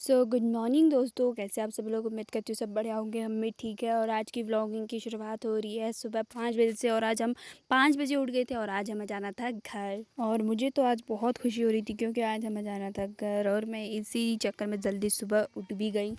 Good morning दोस्तों, कैसे आप सब लोग। उम्मीद करती हूँ सब बढ़िया होंगे, हम भी ठीक है। और आज की व्लॉगिंग की शुरुआत हो रही है सुबह 5 बजे से। और आज हम 5 बजे उठ गए थे और आज हमें जाना था घर। और मुझे तो आज बहुत खुशी हो रही थी क्योंकि आज हमें जाना था घर और मैं इसी चक्कर में जल्दी सुबह उठ भी गई।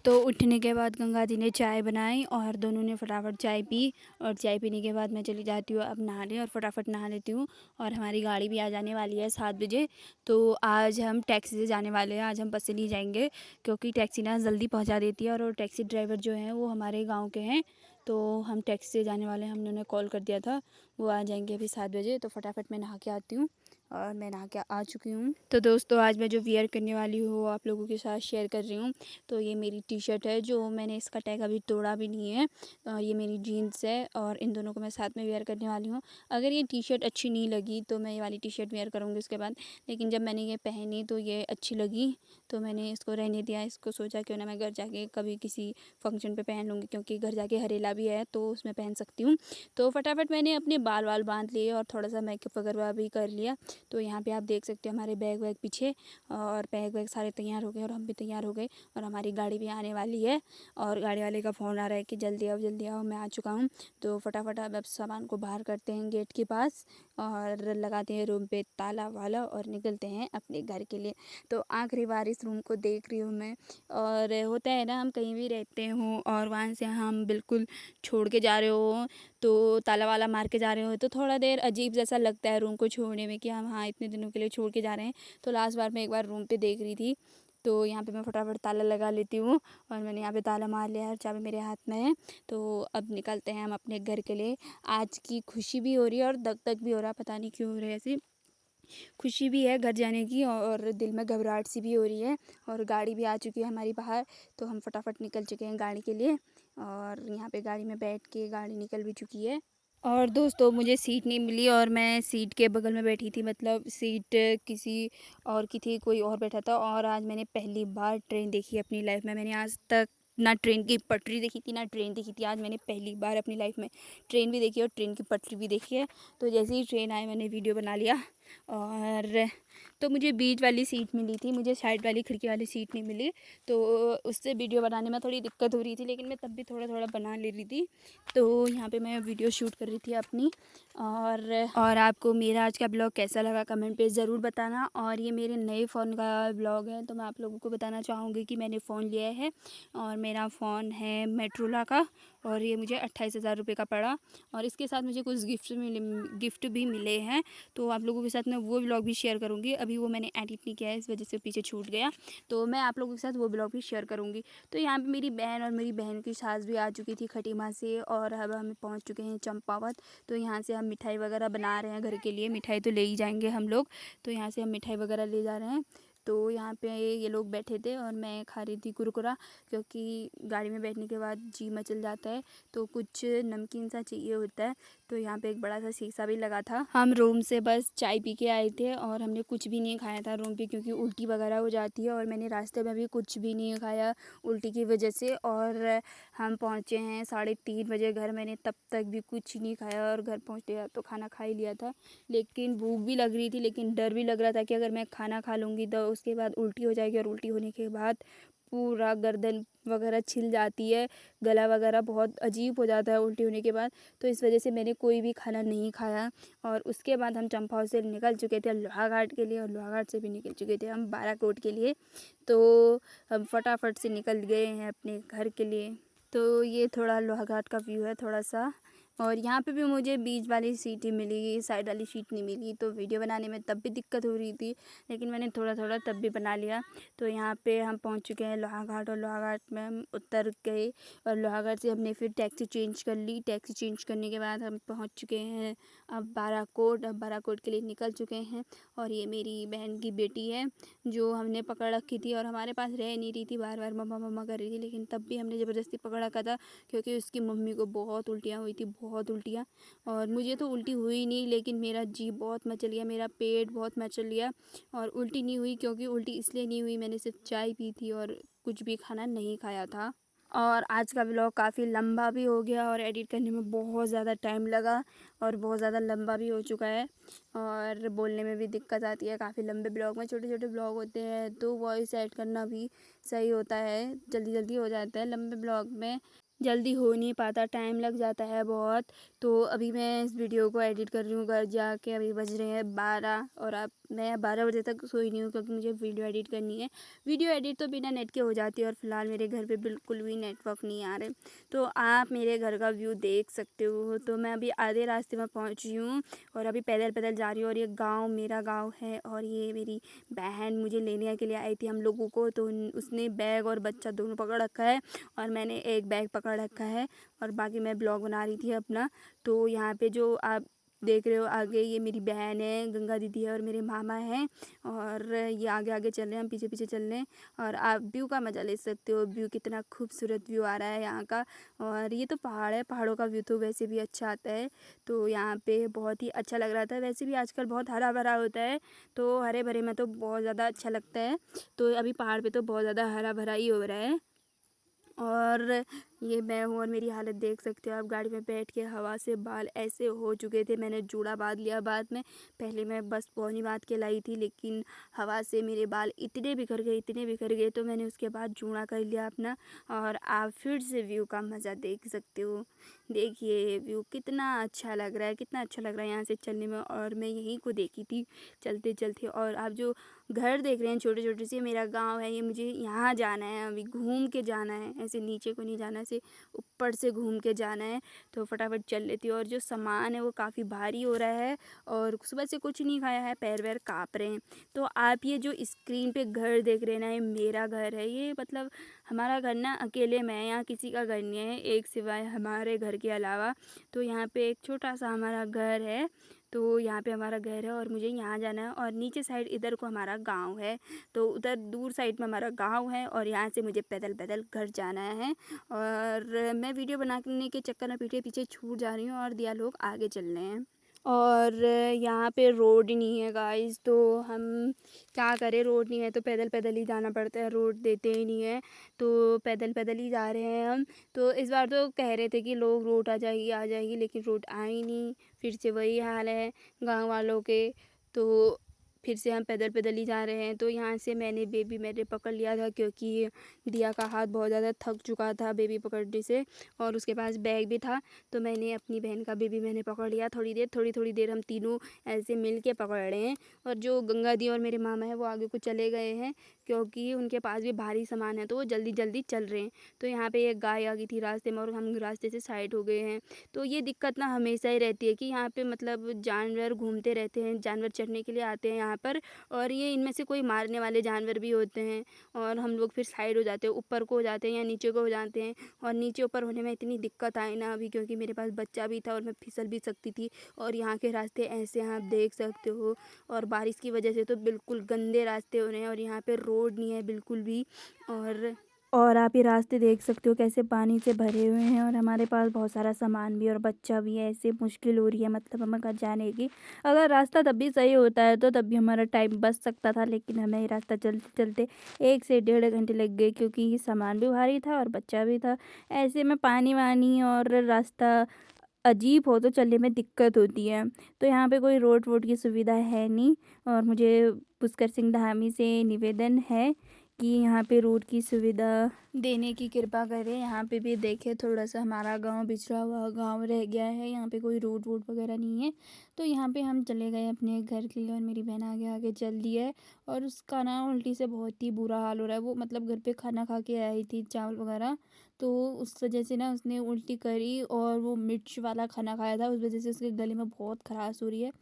तो उठने के बाद गंगा जी ने चाय बनाई और दोनों ने फटाफट चाय पी। और चाय पीने के बाद मैं चली जाती हूँ अब नहाने और फटाफट नहा लेती हूँ। और हमारी गाड़ी भी आ जाने वाली है 7 बजे। तो आज हम टैक्सी से जाने वाले हैं, आज हम बस से नहीं जाएंगे क्योंकि टैक्सी ना जल्दी पहुँचा देती है। और टैक्सी ड्राइवर जो हैं वो हमारे गाँव के हैं, तो हम टैक्सी से जाने वाले हैं। हमने उन्हें कॉल कर दिया था, वो आ जाएंगे अभी 7 बजे। तो फटाफट मैं नहा के आती हूँ और मैं नहा के आ चुकी हूँ। तो दोस्तों आज मैं जो वियर करने वाली हूँ वो आप लोगों के साथ शेयर कर रही हूँ। तो ये मेरी टी शर्ट है जो मैंने इसका टैग अभी तोड़ा भी नहीं है। और ये मेरी जीन्स है और इन दोनों को मैं साथ में वेयर करने वाली हूँ। अगर ये टी शर्ट अच्छी नहीं लगी तो मैं ये वाली टी शर्ट वेयर करूँगी उसके बाद। लेकिन जब मैंने ये पहनी तो ये अच्छी लगी तो मैंने इसको रहने दिया। इसको सोचा क्यों ना मैं घर जाके कभी किसी फंक्शन पे पहन लूँगी क्योंकि घर जाके हरेला भी है तो उसमें पहन सकती हूँ। तो फटाफट मैंने अपने बाल वाल बांध लिए और थोड़ा सा मेकअप वगैरह भी कर लिया। तो यहाँ पे आप देख सकते हो हमारे बैग वैग पीछे और बैग वैग सारे तैयार हो गए और हम भी तैयार हो गए और हमारी गाड़ी भी आने वाली है। और गाड़ी वाले का फ़ोन आ रहा है कि जल्दी आओ मैं आ चुका हूँ। तो फटाफट अब सामान को बाहर करते हैं गेट के पास और लगाते हैं रूम पे ताला वाला और निकलते हैं अपने घर के लिए। तो आखिरी बार इस रूम को देख रही हूँ मैं। और होता है ना, हम कहीं भी रहते हों और वहाँ से हम बिल्कुल छोड़ के जा रहे हो तो ताला वाला मार के जा रहे हो तो थोड़ा देर अजीब जैसा लगता है रूम को छोड़ने में कि हम हाँ इतने दिनों के लिए छोड़ के जा रहे हैं। तो लास्ट बार मैं एक बार रूम पे देख रही थी तो यहाँ पे मैं फटाफट ताला लगा लेती हूँ और मैंने यहाँ पे ताला मार लिया है और चाबी मेरे हाथ में है। तो अब निकलते हैं हम अपने घर के लिए। आज की खुशी भी हो रही है और दग दग भी हो रहा है, पता नहीं क्यों हो रहा है ऐसी। खुशी भी है घर जाने की और दिल में घबराहट सी भी हो रही है। और गाड़ी भी आ चुकी है हमारी बाहर, तो हम फटाफट निकल चुके हैं गाड़ी के लिए। और यहाँ पे गाड़ी में बैठ के गाड़ी निकल भी चुकी है। और दोस्तों मुझे सीट नहीं मिली और मैं सीट के बगल में बैठी थी, मतलब सीट किसी और की थी, कोई और बैठा था। और आज मैंने पहली बार ट्रेन देखी अपनी लाइफ में। मैंने आज तक ना ट्रेन की पटरी देखी थी ना ट्रेन देखी थी। आज मैंने पहली बार अपनी लाइफ में ट्रेन भी देखी और ट्रेन की पटरी भी देखी है। तो जैसे ही ट्रेन आई मैंने वीडियो बना लिया। और तो मुझे बीच वाली सीट मिली थी, मुझे साइड वाली खिड़की वाली सीट नहीं मिली। तो उससे वीडियो बनाने में थोड़ी दिक्कत हो रही थी लेकिन मैं तब भी थोड़ा थोड़ा बना ले रही थी। तो यहाँ पे मैं वीडियो शूट कर रही थी अपनी। और आपको मेरा आज का ब्लॉग कैसा लगा कमेंट पे ज़रूर बताना। और ये मेरे नए फ़ोन का ब्लॉग है तो मैं आप लोगों को बताना चाहूँगी कि मैंने फ़ोन लिया है और मेरा फ़ोन है मेट्रोला का और ये मुझे 28,000 रुपये का पड़ा। और इसके साथ मुझे कुछ गिफ्ट भी मिले हैं तो आप लोगों के साथ मैं वो ब्लॉग भी शेयर करूँगी। अभी वो मैंने एडिट नहीं किया है इस वजह से पीछे छूट गया, तो मैं आप लोगों के साथ वो ब्लॉग भी शेयर करूँगी। तो यहाँ पे मेरी बहन और मेरी बहन की सास भी आ चुकी थी खटीमा से और अब हम पहुँच चुके हैं चंपावत। तो यहाँ से हम मिठाई वगैरह बना रहे हैं घर के लिए, मिठाई तो ले ही जाएंगे हम लोग। तो यहाँ से हम मिठाई वगैरह ले जा रहे हैं। तो यहाँ पे ये लोग बैठे थे और मैं खा रही थी कुरकुरा क्योंकि गाड़ी में बैठने के बाद जी मचल जाता है तो कुछ नमकीन सा चाहिए होता है। तो यहाँ पे एक बड़ा सा शीशा भी लगा था। हम रूम से बस चाय पी के आए थे और हमने कुछ भी नहीं खाया था रूम पे क्योंकि उल्टी वगैरह हो जाती है और मैंने रास्ते में भी कुछ भी नहीं खाया उल्टी की वजह से। और हम पहुँचे हैं 3:30 बजे घर, मैंने तब तक भी कुछ नहीं खाया और घर पहुँचते तो खाना खा ही लिया था। लेकिन भूख भी लग रही थी लेकिन डर भी लग रहा था कि अगर मैं खाना खा लूँगी तो उसके बाद उल्टी हो जाएगी और उल्टी होने के बाद पूरा गर्दन वगैरह छिल जाती है, गला वगैरह बहुत अजीब हो जाता है उल्टी होने के बाद। तो इस वजह से मैंने कोई भी खाना नहीं खाया। और उसके बाद हम चंपाव से निकल चुके थे लोहाघाट के लिए और लोहाघाट से भी निकल चुके थे हम बाराकोट के लिए। तो हम फटाफट से निकल गए हैं अपने घर के लिए। तो ये थोड़ा लोहाघाट का व्यू है थोड़ा सा। और यहाँ पे भी मुझे बीच वाली सीट ही मिली, साइड वाली सीट नहीं मिली। तो वीडियो बनाने में तब भी दिक्कत हो रही थी लेकिन मैंने थोड़ा थोड़ा तब भी बना लिया। तो यहाँ पे हम पहुँच चुके हैं लोहाघाट और लोहाघाट में हम उतर गए और लोहाघाट से हमने फिर टैक्सी चेंज कर ली। टैक्सी चेंज करने के बाद हम पहुँच चुके हैं अब बाराकोट। अब बाराकोट के लिए निकल चुके हैं। और ये मेरी बहन की बेटी है जो हमने पकड़ रखी थी और हमारे पास रह नहीं रही थी, बार बार मम्मा मम्मा कर रही थी लेकिन तब भी हमने ज़बरदस्ती पकड़ रखा था क्योंकि उसकी मम्मी को बहुत उल्टियाँ हुई थी, बहुत उल्टियाँ। और मुझे तो उल्टी हुई नहीं लेकिन मेरा जी बहुत मचल गया, मेरा पेट बहुत मचल गया। और उल्टी नहीं हुई क्योंकि उल्टी इसलिए नहीं हुई मैंने सिर्फ चाय पी थी और कुछ भी खाना नहीं खाया था। और आज का व्लॉग काफ़ी लंबा भी हो गया और एडिट करने में बहुत ज़्यादा टाइम लगा और बहुत ज़्यादा लंबा भी हो चुका है और बोलने में भी दिक्कत आती है। काफ़ी लंबे ब्लॉग में छोटे छोटे ब्लॉग होते हैं तो वॉइस ऐड करना भी सही होता है, जल्दी जल्दी हो जाता है। लंबे ब्लॉग में जल्दी हो नहीं पाता, टाइम लग जाता है बहुत। तो अभी मैं इस वीडियो को एडिट कर रही हूँ घर जाके। अभी बज रहे हैं 12 और अब मैं 12 बजे तक सोई नहीं हूँ क्योंकि मुझे वीडियो एडिट करनी है। वीडियो एडिट तो बिना नेट के हो जाती है और फिलहाल मेरे घर पे बिल्कुल भी नेटवर्क नहीं आ रहे, तो आप मेरे घर का व्यू देख सकते हो। तो मैं अभी आधे रास्ते में पहुँची हूँ और अभी पैदल पैदल जा रही हूँ। और ये गाँव मेरा गाँव है और ये मेरी बहन मुझे लेने के लिए आई थी हम लोगों को, तो उसने बैग और बच्चा दोनों पकड़ रखा है और मैंने एक बैग पकड़ रखा है और बाकी मैं ब्लॉग बना रही थी अपना। तो यहाँ पे जो आप देख रहे हो आगे, ये मेरी बहन है, गंगा दीदी है और मेरे मामा हैं और ये आगे आगे चल रहे हैं, हम पीछे पीछे चल रहे हैं। और आप व्यू का मज़ा ले सकते हो। व्यू कितना खूबसूरत व्यू आ रहा है यहाँ का। और ये तो पहाड़ है, पहाड़ों का व्यू तो वैसे भी अच्छा आता है। तो यहाँ पे बहुत ही अच्छा लग रहा था। वैसे भी आजकल बहुत हरा भरा होता है, तो हरे भरे में तो बहुत ज़्यादा अच्छा लगता है। तो अभी पहाड़ पे तो बहुत ज़्यादा हरा भरा ही हो रहा है। और ये मैं हूँ और मेरी हालत देख सकते हो आप। गाड़ी में बैठ के हवा से बाल ऐसे हो चुके थे, मैंने जूड़ा बांध लिया बाद में। पहले मैं बस पौनी बांध के लाई थी, लेकिन हवा से मेरे बाल इतने बिखर गए, इतने बिखर गए, तो मैंने उसके बाद जूड़ा कर लिया अपना। और आप फिर से व्यू का मज़ा देख सकते हो। देखिए व्यू कितना अच्छा लग रहा है, कितना अच्छा लग रहा है यहाँ से चलने में। और मैं यहीं को देखी थी चलते चलते। और आप जो घर देख रहे हैं छोटे छोटे से, मेरा गांव है ये। मुझे यहाँ जाना है, अभी घूम के जाना है, ऐसे नीचे को नहीं जाना, ऐसे ऊपर से घूम के जाना है। तो फटाफट चल लेती हूँ। और जो सामान है वो काफ़ी भारी हो रहा है और सुबह से कुछ नहीं खाया है, पैर वैर काँप रहे हैं। तो आप ये जो स्क्रीन पे घर देख रहे हैं ना, ये मेरा घर है। ये मतलब हमारा घर ना अकेले में है, यहाँ किसी का घर नहीं है एक सिवाय हमारे घर के अलावा। तो यहाँ पे एक छोटा सा हमारा घर है, तो यहाँ पे हमारा घर है और मुझे यहाँ जाना है। और नीचे साइड इधर को हमारा गांव है, तो उधर दूर साइड में हमारा गांव है और यहाँ से मुझे पैदल पैदल घर जाना है। और मैं वीडियो बनाने के चक्कर में पीछे पीछे छूट जा रही हूँ और दिया लोग आगे चल रहे हैं। और यहाँ पे रोड ही नहीं है गाइस, तो हम क्या करें, रोड नहीं है तो पैदल पैदल ही जाना पड़ता है। रोड देते ही नहीं है तो पैदल पैदल ही जा रहे हैं हम। तो इस बार तो कह रहे थे कि लोग रोड आ जाएगी आ जाएगी, लेकिन रोड आई नहीं। फिर से वही हाल है गांव वालों के। तो फिर से हम पैदल पैदल ही जा रहे हैं। तो यहाँ से मैंने बेबी मैंने पकड़ लिया था क्योंकि दिया का हाथ बहुत ज़्यादा थक चुका था बेबी पकड़ने से, और उसके पास बैग भी था। तो मैंने अपनी बहन का बेबी मैंने पकड़ लिया। थोड़ी देर हम तीनों ऐसे मिल के पकड़ रहे हैं। और जो गंगा दी और मेरे मामा हैं वो आगे को चले गए हैं क्योंकि उनके पास भी भारी सामान है, तो वो जल्दी जल्दी चल रहे हैं। तो यहाँ पे एक गाय आ गई थी रास्ते में और हम रास्ते से साइड हो गए हैं। तो ये दिक्कत ना हमेशा ही रहती है कि यहाँ पे मतलब जानवर घूमते रहते हैं, जानवर चढ़ने के लिए आते हैं यहाँ पर। और ये इनमें से कोई मारने वाले जानवर भी होते हैं और हम लोग फिर साइड हो जाते हैं, ऊपर को हो जाते हैं या नीचे को हो जाते हैं। और नीचे ऊपर होने में इतनी दिक्कत आई ना अभी, क्योंकि मेरे पास बच्चा भी था और मैं फिसल भी सकती थी। और यहाँ के रास्ते ऐसे हैं आप देख सकते हो। और बारिश की वजह से तो बिल्कुल गंदे रास्ते हो रहे हैं और यहाँ पे रोड नहीं है बिल्कुल भी। और आप ये रास्ते देख सकते हो कैसे पानी से भरे हुए हैं और हमारे पास बहुत सारा सामान भी और बच्चा भी है। ऐसे मुश्किल हो रही है मतलब हमें घर जाने की। अगर रास्ता तब भी सही होता है तो तब भी हमारा टाइम बच सकता था, लेकिन हमें ये रास्ता चलते चलते 1 से 1.5 घंटे लग गए क्योंकि ये सामान भी भारी था और बच्चा भी था। ऐसे में पानी वानी और रास्ता अजीब हो तो चलने में दिक्कत होती है। तो यहाँ पे कोई रोड वोड की सुविधा है नहीं। और मुझे पुष्कर सिंह धामी से निवेदन है कि यहाँ पे रोड की सुविधा देने की कृपा करें। यहाँ पे भी देखे थोड़ा सा हमारा गांव बिछड़ा हुआ गांव रह गया है, यहाँ पे कोई रोड वोड वगैरह नहीं है। तो यहाँ पे हम चले गए अपने घर के लिए और मेरी बहन आगे आगे चल दी है। और उसका ना उल्टी से बहुत ही बुरा हाल हो रहा है। वो मतलब घर पे खाना खा के आई थी चावल वगैरह, तो उस वजह से ना उसने उल्टी करी और वो मिर्च वाला खाना खाया था, उस वजह से उसके गले में बहुत खराश हो रही है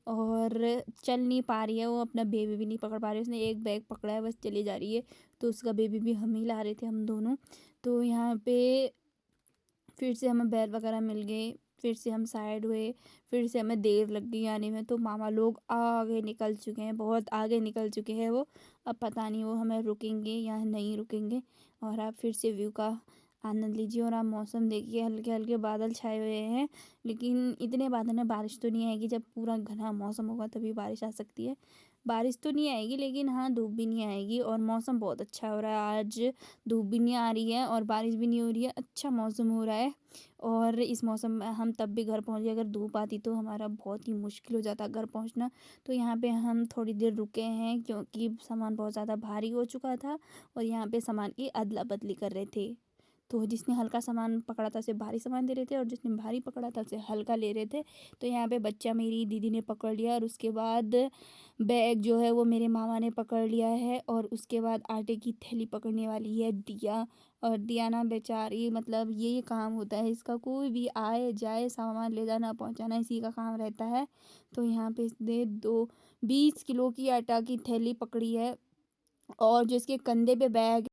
और चल नहीं पा रही है। वो अपना बेबी भी नहीं पकड़ पा रही है, उसने एक बैग पकड़ा है बस चली जा रही है। तो उसका बेबी भी हम ही ला रहे थे हम दोनों। तो यहाँ पे फिर से हमें बैल वगैरह मिल गए, फिर से हम साइड हुए, फिर से हमें देर लग गई आने में। तो मामा लोग आगे निकल चुके हैं, बहुत आगे निकल चुके हैं वो। अब पता नहीं वो हमें रुकेंगे या नहीं रुकेंगे। और आप फिर से व्यू का आनंद लीजिए। और आप मौसम देखिए, हल्के हल्के बादल छाए हुए हैं, लेकिन इतने बादल में बारिश तो नहीं आएगी। जब पूरा घना मौसम होगा तभी बारिश आ सकती है। बारिश तो नहीं आएगी लेकिन हाँ धूप भी नहीं आएगी और मौसम बहुत अच्छा हो रहा है। आज धूप भी नहीं आ रही है और बारिश भी नहीं हो रही है, अच्छा मौसम हो रहा है। और इस मौसम में हम तब भी घर पहुँच गए। अगर धूप आती तो हमारा बहुत ही मुश्किल हो जाता घर पहुँचना। तो यहाँ पे हम थोड़ी देर रुके हैं क्योंकि सामान बहुत ज़्यादा भारी हो चुका था और यहाँ पे सामान की अदला बदली कर रहे थे। तो जिसने हल्का सामान पकड़ा था उसे भारी सामान दे रहे थे और जिसने भारी पकड़ा था उसे हल्का ले रहे थे। तो यहाँ पे बच्चा मेरी दीदी ने पकड़ लिया और उसके बाद बैग जो है वो मेरे मामा ने पकड़ लिया है और उसके बाद आटे की थैली पकड़ने वाली है दिया। और दिया ना बेचारी, मतलब ये काम होता है इसका, कोई भी आए जाए सामान ले जाना पहुँचाना इसी का काम रहता है। तो यहाँ पे इसने 20 किलो की आटा की थैली पकड़ी है और जो इसके कंधे पे बैग